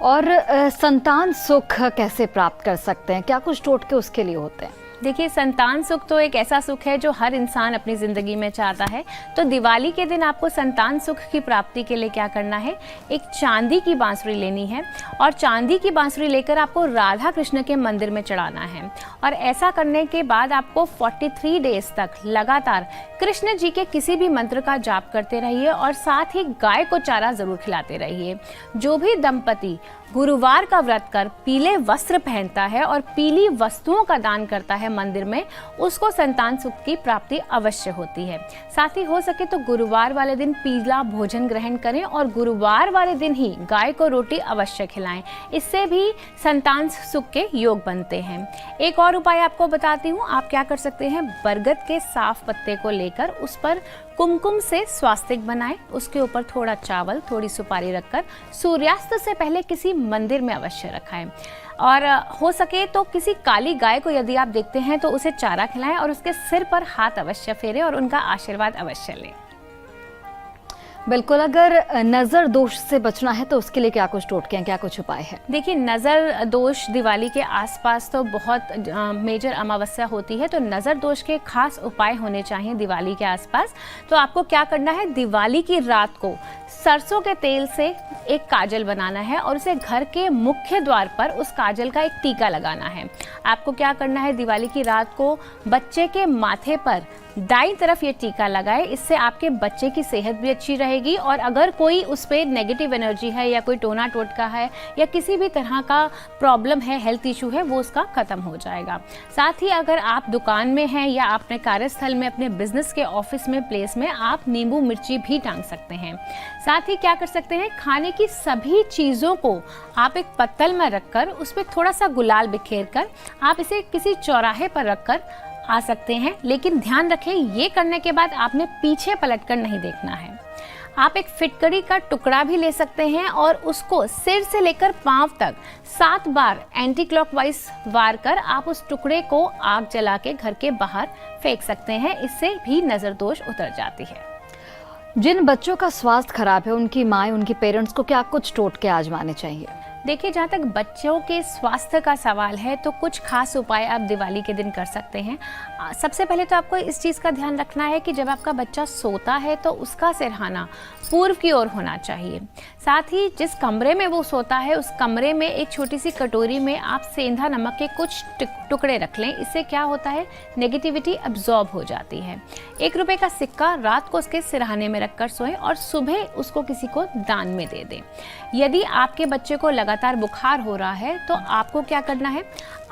और संतान सुख कैसे प्राप्त कर सकते हैं? क्या कुछ टोटके उसके लिए होते हैं? देखिए, संतान सुख तो एक ऐसा सुख है जो हर इंसान अपनी ज़िंदगी में चाहता है। तो दिवाली के दिन आपको संतान सुख की प्राप्ति के लिए क्या करना है, एक चांदी की बांसुरी लेनी है और चांदी की बांसुरी लेकर आपको राधा कृष्ण के मंदिर में चढ़ाना है। और ऐसा करने के बाद आपको 43 डेज तक लगातार कृष्ण जी के किसी भी मंत्र का जाप करते रहिए और साथ ही गाय को चारा ज़रूर खिलाते रहिए। जो भी दंपति गुरुवार का व्रत कर पीले वस्त्र पहनता है और पीली वस्तुओं का दान करता है मंदिर में, उसको संतान सुख की प्राप्ति अवश्य होती है। साथ ही हो सके तो गुरुवार वाले दिन पीला भोजन ग्रहण करें और गुरुवार वाले दिन ही गाय को रोटी अवश्य खिलाएं। इससे भी संतान सुख के योग बनते हैं। एक और उपाय आपको बताती हूँ, आप क्या कर सकते हैं, बरगद के साफ पत्ते को लेकर उस पर कुमकुम से स्वास्तिक बनाएं, उसके ऊपर थोड़ा चावल, थोड़ी सुपारी रखकर सूर्यास्त से पहले किसी मंदिर में अवश्य रखाएं। और हो सके तो किसी काली गाय को यदि आप देखते हैं तो उसे चारा खिलाएं और उसके सिर पर हाथ अवश्य फेरें और उनका आशीर्वाद अवश्य लें। बिल्कुल। अगर नज़र दोष से बचना है तो उसके लिए क्या कुछ टोटके हैं, क्या कुछ उपाय है? देखिए, नज़र दोष दिवाली के आसपास तो बहुत मेजर अमावस्या होती है, तो नज़र दोष के खास उपाय होने चाहिए दिवाली के आसपास। तो आपको क्या करना है, दिवाली की रात को सरसों के तेल से एक काजल बनाना है और उसे घर के मुख्य द्वार पर उस काजल का एक टीका लगाना है। आपको क्या करना है, दिवाली की रात को बच्चे के माथे पर दाईं तरफ ये टीका लगाए। इससे आपके बच्चे की सेहत भी अच्छी रहेगी और अगर कोई उस पर नेगेटिव एनर्जी है या कोई टोना टोटका है या किसी भी तरह का प्रॉब्लम है, हेल्थ इशू है, वो उसका खत्म हो जाएगा। साथ ही अगर आप दुकान में हैं या अपने कार्यस्थल में, अपने बिजनेस के ऑफिस में, प्लेस में, आप नींबू मिर्ची भी टांग सकते हैं। साथ ही क्या कर सकते हैं, खाने की सभी चीज़ों को आप एक पत्तल में रखकर उस पर थोड़ा सा गुलाल बिखेर कर आप इसे किसी चौराहे पर रखकर आ सकते हैं। लेकिन ध्यान रखें, ये करने के बाद आपने पीछे पलटकर नहीं देखना है। आप एक फिटकरी का टुकड़ा भी ले सकते हैं और उसको सिर से लेकर पांव तक 7 बार एंटी क्लॉकवाइज वार कर आप उस टुकड़े को आग जला के घर के बाहर फेंक सकते हैं। इससे भी नज़र दोष उतर जाती है। जिन बच्चों का स्वास्थ्य खराब है, उनकी माँ, उनकी पेरेंट्स को क्या कुछ टोटके आजमाने चाहिए? देखिए, जहाँ तक बच्चों के स्वास्थ्य का सवाल है तो कुछ खास उपाय आप दिवाली के दिन कर सकते हैं। सबसे पहले तो आपको इस चीज़ का ध्यान रखना है कि जब आपका बच्चा सोता है तो उसका सिरहाना पूर्व की ओर होना चाहिए। साथ ही जिस कमरे में वो सोता है उस कमरे में एक छोटी सी कटोरी में आप सेंधा नमक के कुछ टुकड़े रख लें। इससे क्या होता है, नेगेटिविटी अब्जॉर्ब हो जाती है। 1 रुपये का सिक्का रात को उसके सिरहाने में रखकर सोएं और सुबह उसको किसी को दान में दे दें। यदि आपके बच्चे को लगातार बुखार हो रहा है तो आपको क्या करना है,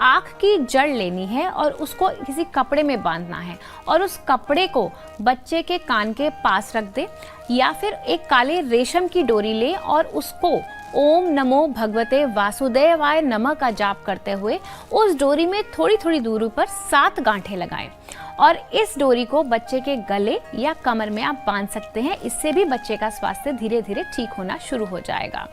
आँख की जड़ लेनी है और उसको किसी कपड़े में बांधना है और उस कपड़े को बच्चे के कान के पास रख दे या फिर एक काले रेशम की डोरी ले और उसको ओम नमो भगवते वासुदेवाय नमः का जाप करते हुए उस डोरी में थोड़ी थोड़ी दूरी पर 7 गांठें लगाएं और इस डोरी को बच्चे के गले या कमर में आप बांध सकते हैं। इससे भी बच्चे का स्वास्थ्य धीरे धीरे ठीक होना शुरू हो जाएगा।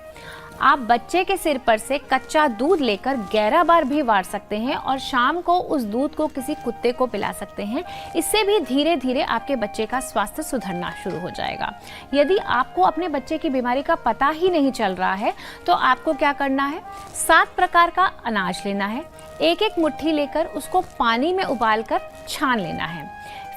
आप बच्चे के सिर पर से कच्चा दूध लेकर 11 बार भी वार सकते हैं और शाम को उस दूध को किसी कुत्ते को पिला सकते हैं। इससे भी धीरे धीरे आपके बच्चे का स्वास्थ्य सुधरना शुरू हो जाएगा। यदि आपको अपने बच्चे की बीमारी का पता ही नहीं चल रहा है तो आपको क्या करना है, 7 प्रकार का अनाज लेना है, एक एक मुट्ठी लेकर उसको पानी में उबालकर छान लेना है।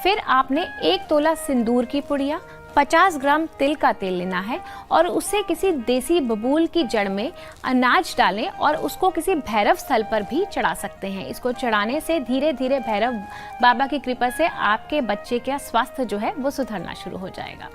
फिर आपने 1 तोला सिंदूर की पुड़िया, 50 ग्राम तिल का तेल लेना है और उसे किसी देसी बबूल की जड़ में अनाज डालें और उसको किसी भैरव स्थल पर भी चढ़ा सकते हैं। इसको चढ़ाने से धीरे धीरे भैरव बाबा की कृपा से आपके बच्चे का स्वास्थ्य जो है वो सुधरना शुरू हो जाएगा।